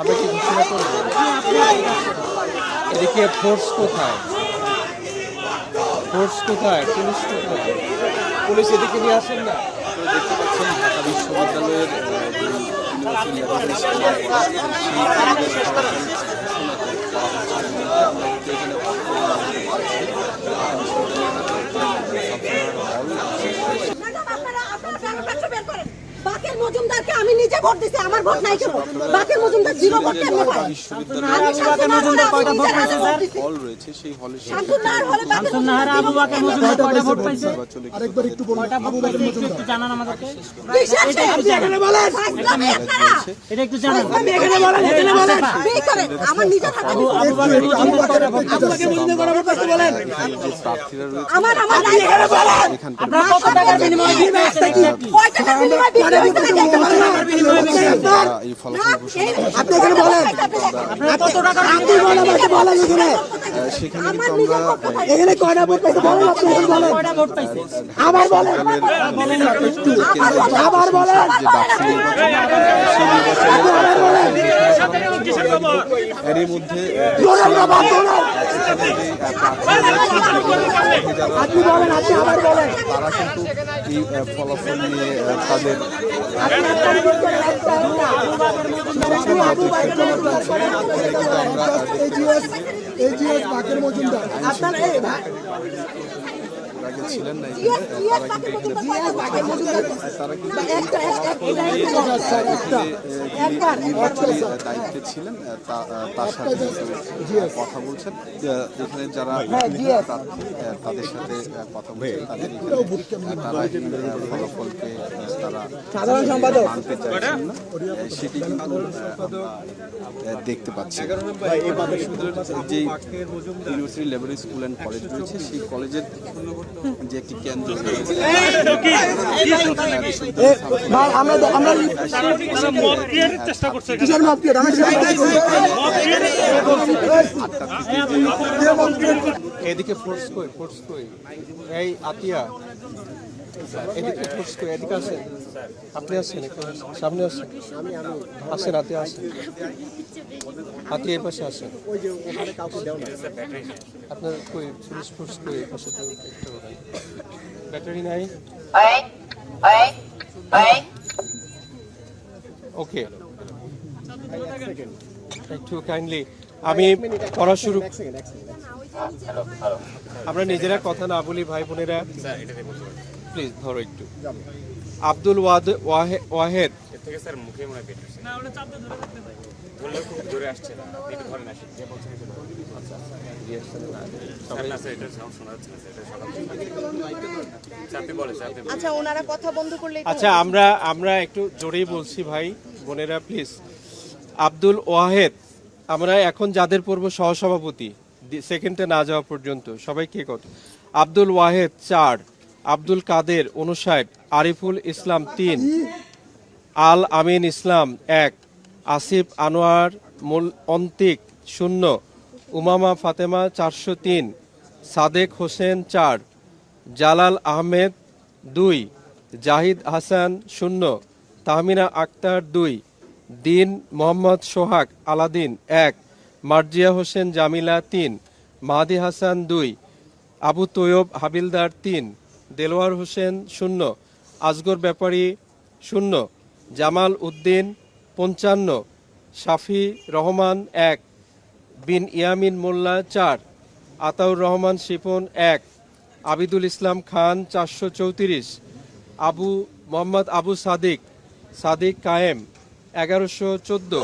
আমরা কি ঘোষণা করবো? এদিকে ফোর্স কোথায়? পুলিশ কোথায়? পুলিশ এদিকে নিয়ে আসেন না। দেখতে পাচ্ছেন ঢাকা বিশ্ববিদ্যালয়ের বাকের মজুমদারকে আমি নিজে ভোট দিছি, আমার ভোট নাই কেন? বাকের মজুমদার জিরো ভোট কেমনে পায়? আমি শামসুন্নাহার হলে আমি নিজের হাতে ভোট দিছি। হল রয়েছে, সেই হলে শামসুন্নাহার হলে শামসুন্নাহার আবু বাকের মজুমদার কয়টা ভোট পাইছে? আরেকবার একটু কয়টা ভোট পাইছে একটু জানান আমাদেরকে। এটা একটু জানান বলেন। এটা একটু জানান। এখানে বলেন, এখানে বলেন। বিয়ে করেন, আমার নিজের হাতে আবু বাকের মজুমদার কয়টা ভোট পাইছে? আমার বলেন। আমার এখানে বলেন। আপনারা কত টাকার বিনিময়ে পেয়েছেন? কয় টাকার বিনিময়ে বিক্রি হইছে নাকি? এই ফলাফল আপনি এখানে বলেন। আপনারা কত টাকার আপনি বলেন, আমাকে বলেন এখানে। সেখানে কিন্তু আমরা এখানে কয়টা ভোট পাইছে বলেন, আপনি এখানে বলেন। কয়টা ভোট পাইছে? আবার বলেন। আবার বলেন। যে ডাকসু নির্বাচন, সেই নির্বাচনে এরই মধ্যে আপনি বলেন, আপনি আবার বলেন। তারা কিন্তু এই ফলাফল নিয়ে তাদের আগে ছিলেন না এখানে, তারা কিন্তু নির্বাচনী দায়িত্বে ছিলেন, তার সাথে কথা বলছেন। এখানে যারা প্রার্থী তাদের সাথে কথা বলছেন, তাদের তারা এই ফলাফলকে তারা সাধারণ সম্পাদক মানতে চাইছেন না, সেটি কিন্তু আমরা দেখতে পাচ্ছি। যে university level school and college রয়েছে, সেই কলেজের যে একটি কেন্দ্র রয়েছে, এদিকে ফোর্স কই এই আতিয়া, এদিকে ফোর্স কই, এদিকে আসেন। আপনি আসেন, একটু সামনে আসেন। আসেন আতিয়া, আসেন আতিয়া, এই পাশে আসেন। আপনার কই পুলিশ ফোর্স কই? এই পাশে তো ব্যাটারি নাই। ওকে, একটু কাইন্ডলি আমি পড়া শুরু। আমরা নিজেরা কথা না বলি ভাই বোনেরা, প্লিজ ধরো একটু। আব্দুল ওয়াহেদ আচ্ছা, ওনারা কথা বন্ধ করলে আচ্ছা, আমরা একটু জোরেই বলছি ভাই বোনেরা, প্লিজ। আব্দুল ওয়াহেদ, আমরা এখন যাদের পড়ব সহসভাপতি, সেকেন্ডে না যাওয়া পর্যন্ত সবাইকে কত? আব্দুল ওয়াহেদ 4, আব্দুল কাদের 59, আরিফুল ইসলাম 3, আল আমিন ইসলাম 1, আসিফ আনোয়ার অন্তিক 0, উমামা ফাতেমা 403, সাদেক হোসেন 4, জালাল আহমেদ 2, জাহিদ হাসান 0, তাহমিনা আক্তার 2, দিন মোহাম্মদ সোহাগ আলাদিন 1, মার্জিয়া হোসেন জামিলা 3, মাহাদি হাসান 2, আবু তৈয়ব হাবিলদার 3, দেলোয়ার হোসেন 0, আসগর ব্যাপারী 0, জামাল উদ্দিন 55, শাফি রহমান 1, বিন ইয়ামিন মোল্লা 4, আতাউর রহমান শিপন 1, আবিদুল ইসলাম খান 434, মোহাম্মদ আবু সাদিক কায়েম 1114,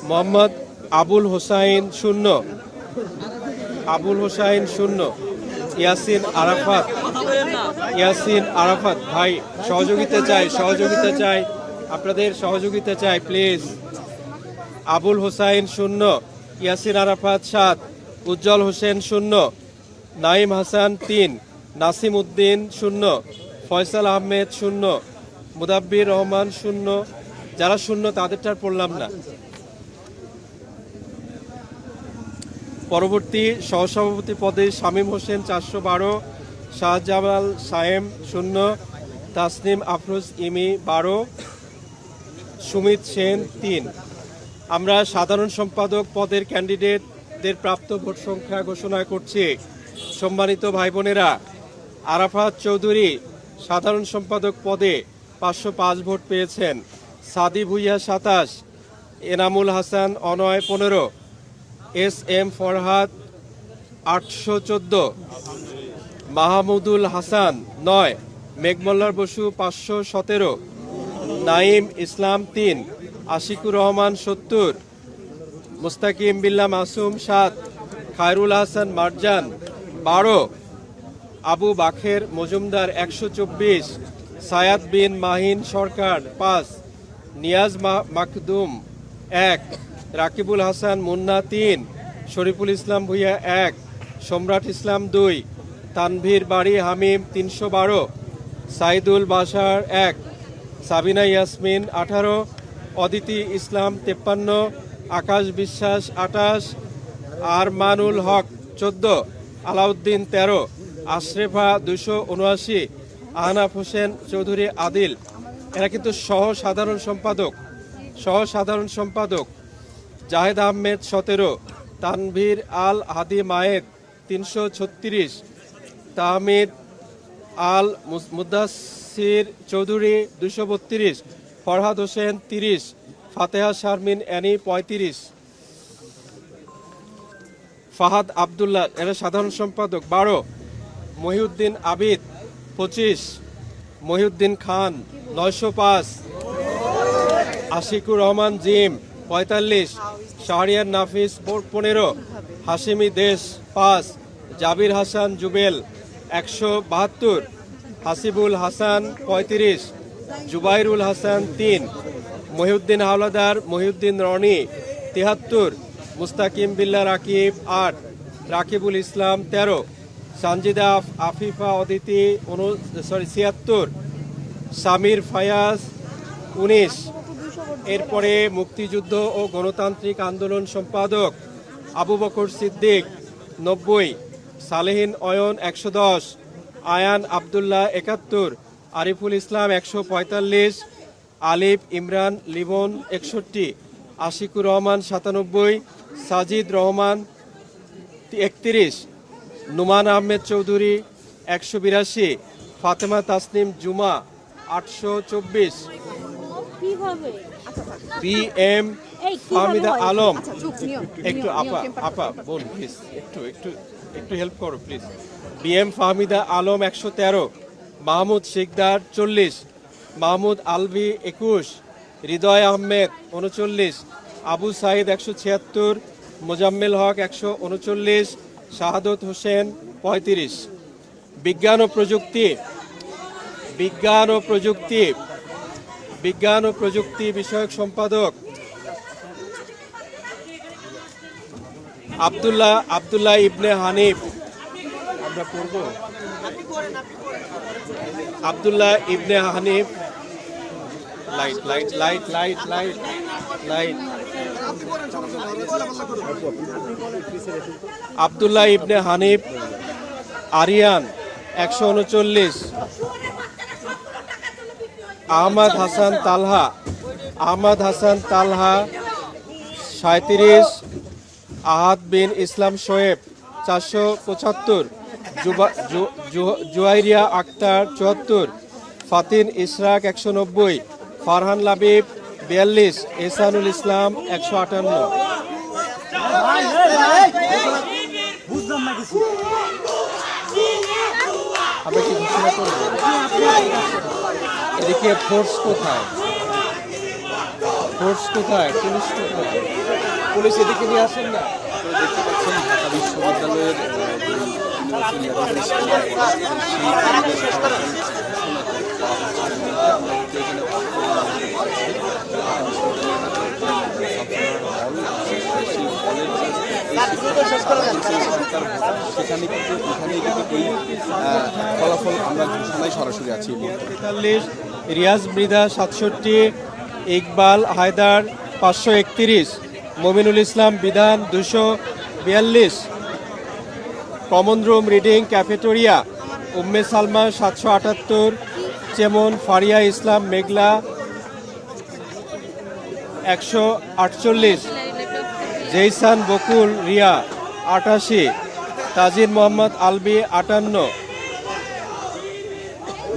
মোহাম্মদ আবুল হোসাইন 0, ইয়াসিন আরাফাত ভাই সহযোগিতা চাই, আপনাদের সহযোগিতা চাই প্লিজ। আবুল হোসাইন 0, ইয়াসিন আরাফাত 7, উজ্জ্বল হোসেন 0, নাইম হাসান 3, নাসিম উদ্দিন 0, ফয়সাল আহমেদ 0, মুদাব্বির রহমান 0। যারা 0 তাদেরটা পড়লাম না। পরবর্তী সহসভাপতি পদে শামীম হোসেন 412, শাহজামাল সায়েম 0, তাসনিম আফরোজ ইমি 12, সুমিত সেন 3। আমরা সাধারণ সম্পাদক পদের ক্যান্ডিডেটদের প্রাপ্ত ভোট সংখ্যা ঘোষণা করছি। সম্মানিত ভাই বোনেরা, আরাফাত চৌধুরী সাধারণ সম্পাদক পদে 505 ভোট পেয়েছেন, সাদি ভুইয়া 27, এনামুল হাসান অনয় 15, এস এম ফরহাদ 814, মাহমুদুল হাসান 9, মেঘমল্লার বসু 517, নাইম ইসলাম 3, আশিকুর রহমান 70, মুস্তাকিম বিল্লাহ মাসুম 7, খায়রুল হাসান মারজান 12, আবু বাখের মজুমদার 124, সায়াদ বিন মাহিন সরকার 5, নিয়াজ মাকদুম 1, রাকিবুল হাসান মুন্না 3, শরীফুল ইসলাম ভুইয়া 1, সম্রাট ইসলাম 2, তানভীর বাড়ি হামিম 312, সাইদুল বাশার 1, সাবিনা ইয়াসমিন 18, অদিতি ইসলাম 53, আকাশ বিশ্বাস 28, আরমানুল হক 14, আলাউদ্দিন 13, আশরেফা 279, আহনাফ হোসেন চৌধুরী আদিল, এরা কিন্তু সহ সাধারণ সম্পাদক জাহেদ আহমেদ 17, তানভীর আল হাদি মায়েদ 336, তাহমিদ আল মুদাসির চৌধুরী 232, ফরহাদ হোসেন 30, ফাতেহা শারমিন অ্যানি 35, ফাহাদ আবদুল্লাহ এরা সাধারণ সম্পাদক 12, মহিউদ্দিন আবিদ 25, মহিউদ্দিন খান 905, আশিকুর রহমান জিম 45, শাহরিয়ার নাফিস 15, হাশিমি দেশ 5, জাবির হাসান জুবেল 172, হাসিবুল হাসান 35, জুবাইরুল হাসান 3, মহিউদ্দিন হাওলাদার মহিউদ্দিন রনি 73, মুস্তাকিম বিল্লাহ রাকিব 8, রাকিবুল ইসলাম 13, সানজিদা আফিফা অদিতি 76, সামির ফায়াজ 19। এরপরে মুক্তিযুদ্ধ ও গণতান্ত্রিক আন্দোলন সম্পাদক আবু বকর সিদ্দিক 90, সালেহিন অয়ন 110, আয়ান আবদুল্লাহ 71, আরিফুল ইসলাম 145, আলিফ ইমরান লিবন 61, আশিকুর রহমান 97, সাজিদ রহমান 31, নুমান আহমেদ চৌধুরী 182, ফাতেমা তাসনিম জুমা 824, পি এম ফাহমিদা আলম একটু আপা বোন প্লিজ একটু হেল্প করো please, B M Fahmida Alam 113, Mahmud Sikder 40, Mahmud Alvi 21, Hridoy Ahmed 39, Abu Sayeed 176, Mozammel Haque 139, Shahadat Hossain 35। বিজ্ঞান ও প্রযুক্তি বিষয়ক সম্পাদক আব্দুল্লাহ ইবনে হানিফ, আমরা পড়ব আব্দুল্লাহ ইবনে হানিফ, লাইট আব্দুল্লাহ ইবনে হানিফ আরিয়ান 139, আহমদ হাসান তালহা 37, আহাদ বিন ইসলাম শোয়েব 475, জুয়াইরিয়া আক্তার 74, ফাতিন ইশরাক 190, ফারহান লাবিব 42, এহসানুল ইসলাম 158। আমরা কি ঘোষণা করব? এদিকে ফোর্স কোথায়? পুলিশ এদিকে নিয়ে আসেন না। দেখতে পাচ্ছেন ঢাকা বিশ্ববিদ্যালয়ের সেখানে কিন্তু এই ফলাফল আমরা ঘোষণায় সরাসরি আছি। 43, Riaz Mridha 67, Iqbal Haider 531, Mominul Islam Bidhan 242, common room reading cafeteria Umme Salma 778, Chemon Faria Islam Meghla 148, Zeisan Bokul Riya 88, Tajir Mohammad Albi 58,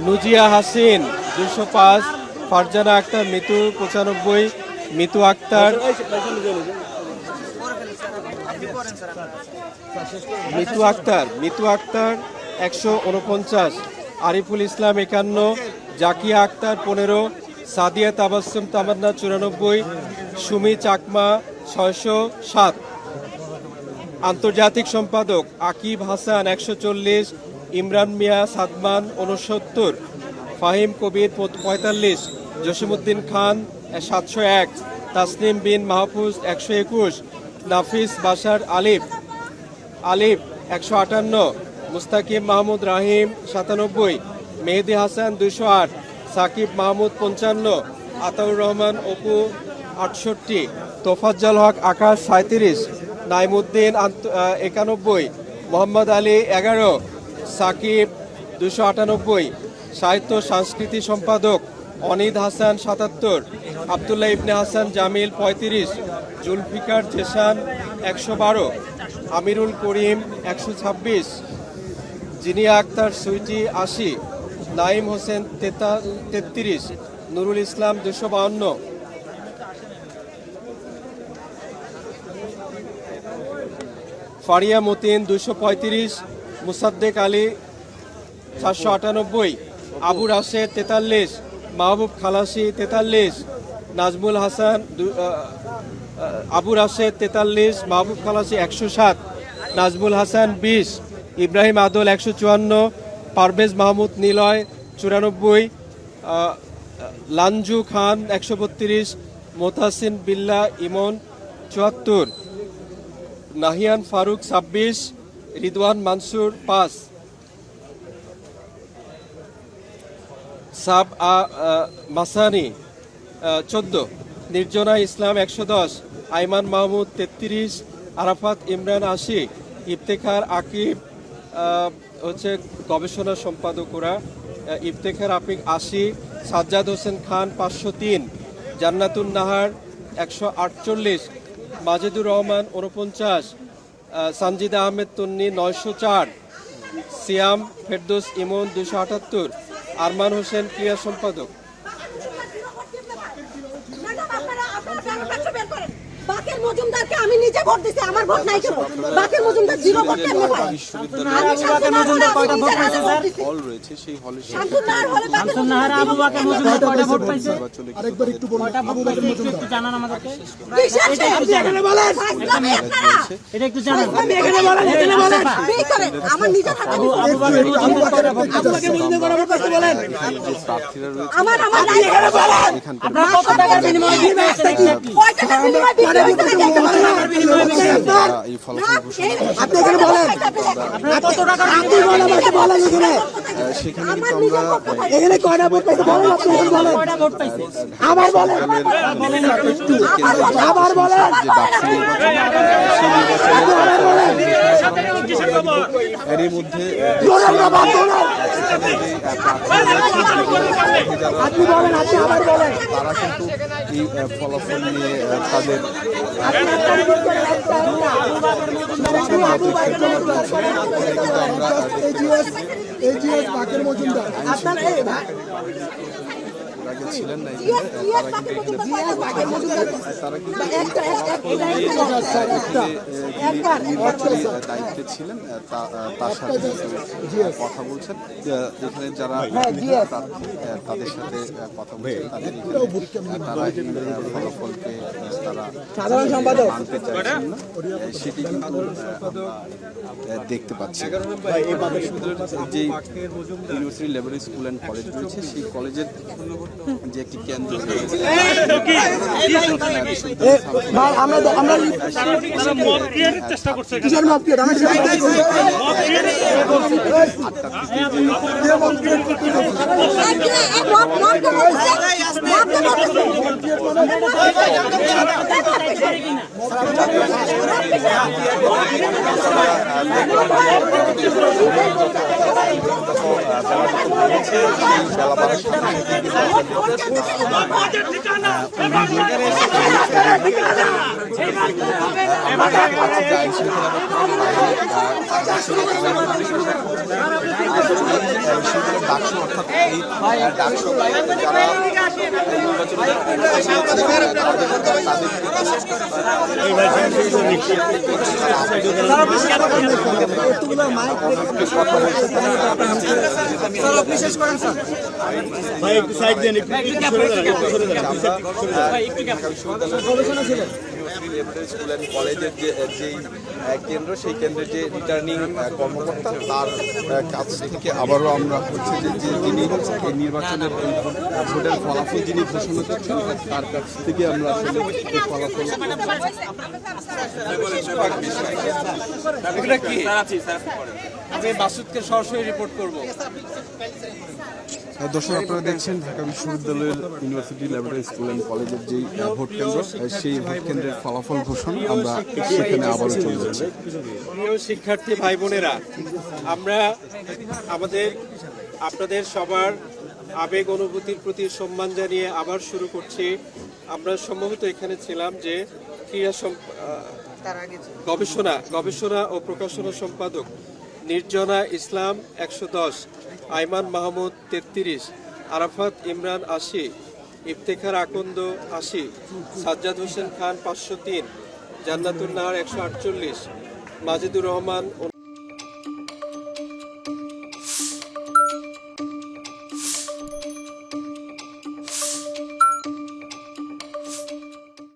Nuzia Hasin 205, Farzana Akter Mitu 95, Mitu Akter Mitu Akter 149, Ariful Islam 51, Zakia Akter 15, Sadia Tabassum Tamanna 94, Sumi Chakma 607। আন্তর্জাতিক সম্পাদক আকিব হাসান 140, ইমরান মিয়া সাদমান 69, ফাহিম কবির 45, জসিমউদ্দিন খান 701, তাসনিম বিন মাহফুজ 121, নাফিস বাশার আলিফ 158, মুস্তাকিম মাহমুদ রাহিম 97, মেহেদি হাসান 208, সাকিব মাহমুদ 55, আতাউর রহমান অপু 68, তোফাজ্জল হক আকাশ 37, নাইমুদ্দিন 91, মোহাম্মদ আলী 11, সাকিব 298, সাহিত্য সংস্কৃতি সম্পাদক অনিদ হাসান 77, আব্দুল্লাহ ইবনে হাসান জামিল 35, জুলফিকার জেসান 112, আমিরুল করিম 126, জিনিয়া আক্তার সুইটি 80, নাইম হোসেন 33, নুরুল ইসলাম 252, ফারিয়া মতিন 235, মুসাদ্দেক আলী 498, আবু রাশেদ 43, মাহবুব খালাসি 43, নাজমুল হাসান আবু রাশেদ 43, মাহবুব খালাসি 107, নাজমুল হাসান 20, ইব্রাহিম আদল 154, পারভেজ মাহমুদ নিলয় 94, লাঞ্জু খান 132, মোতাসিন বিল্লাহ ইমন 74, নাহিয়ান ফারুক 26, রিদওয়ান মানসুর 5, সাব মাসানি 14, নির্জনা ইসলাম 110, আইমান মাহমুদ 33, আরাফাত ইমরান 80, ইফতেখার আকিব হচ্ছে গবেষণা সম্পাদক ওরা, ইফতেখার আকিব 80, সাজ্জাদ হোসেন খান 503, জান্নাতুন নাহার 148, মাজেদুর রহমান 49, সানজিদা আহমেদ তন্নি 904, সিয়াম ফেরদৌস ইমন 278, আরমান হোসেন ক্রীড়া সম্পাদক। বাকের মজুমদারকে আমি নিজে ভোট দিছি, আমার ভোট নাই কেন? বাকের মজুমদার জিরো ভোট কেন পায়? আমি শামসুন্নাহার কয়টা ভোট পাইছে স্যার? হল রয়েছে, সেই হলে শামসুন্নাহার হলে শামসুন্নাহার আবু বকর মজুমদার কয়টা ভোট পাইছে? আরেকবার একটু বলুন। কয়টা ভোট পাইছে একটু জানান আমাদেরকে। এটা একটু এখানে বলেন। এটা একটু জানান। এখানে বলেন, এখানে বলেন। এই করে আমার নিজের হাতে আবু বকর মজুমদার কয়টা ভোট পাইছে? যে প্রার্থীরা রয়েছে আমার নাই এখানে বলেন। আপনারা কত টাকার বিনিময়ে ভোট পাইছেন এক্স্যাক্টলি? কয় টাকা বিনিময়ে দিতে এই ফলাফল ঘোষণা আপনি এখানে বলেন। আপনারা কত টাকার আপনি বলেন, আমাকে বলেন এখানে। সেখানে কিন্তু আমরা এখানে কয়টা ভোট পাইছে বলেন, আপনি এখানে বলেন। কয়টা ভোট পাইছে? আবার বলেন। আবার বলেন। যে ডাকসু নির্বাচন, সেই নির্বাচনের এরই মধ্যে আপনি বলেন, আপনি আবার বলেন। তারা কিন্তু এই ফলাফল নিয়ে তাদের আগে ছিলেন না এখানে, তারা কিন্তু নির্বাচনী দায়িত্বে ছিলেন, তার সাথে কথা বলছেন। এখানে যারা প্রার্থী তাদের সাথে কথা বলছেন, তারা এই ফলাফলকে তারা মানতে চাইছেন না, সেটি কিন্তু আমরা দেখতে পাচ্ছি। যে university level school and college রয়েছে, সেই কলেজের যে একটি কেন্দ্র ডাকসু অর্থাৎ এই ডাকসু যারা স্কুল অ্যান্ড কলেজের যেই কেন্দ্র, সেই কেন্দ্রের যে রিটার্নিং কর্মকর্তা, তার কাছ থেকে আবারও আমরা হচ্ছে যে যিনি এই নির্বাচনের ভোটের ফলাফল যিনি ঘোষণা করছেন, তার কাছ থেকে আমরা আসলে এই ফলাফল আমি মাসুদকে সরাসরি রিপোর্ট করব। দর্শক, আপনারা দেখছেন ঢাকা বিশ্ববিদ্যালয়ের ইউনিভার্সিটি ল্যাবরেটরি স্কুল অ্যান্ড কলেজের যেই ভোট কেন্দ্র, সেই ভোট কেন্দ্রের ফলাফল ঘোষণা আমরা সেখানে আবারও চলে যাচ্ছি। প্রিয় শিক্ষার্থী ভাই বোনেরা, আমরা আপনাদের সবার আবেগ অনুভূতির প্রতি সম্মান জানিয়ে আবার শুরু করছি। আমরা সম্ভবত এখানে ছিলাম যে ক্রীড়া গবেষণা ও প্রকাশনা সম্পাদক নির্জনা ইসলাম 110, আইমান মাহমুদ 33, আরাফাত ইমরান 80, ইফতেখার আকন্দ 80, সাজ্জাদ হোসেন খান 503, জান্নাতুন নাহার 148, মাজিদুর রহমান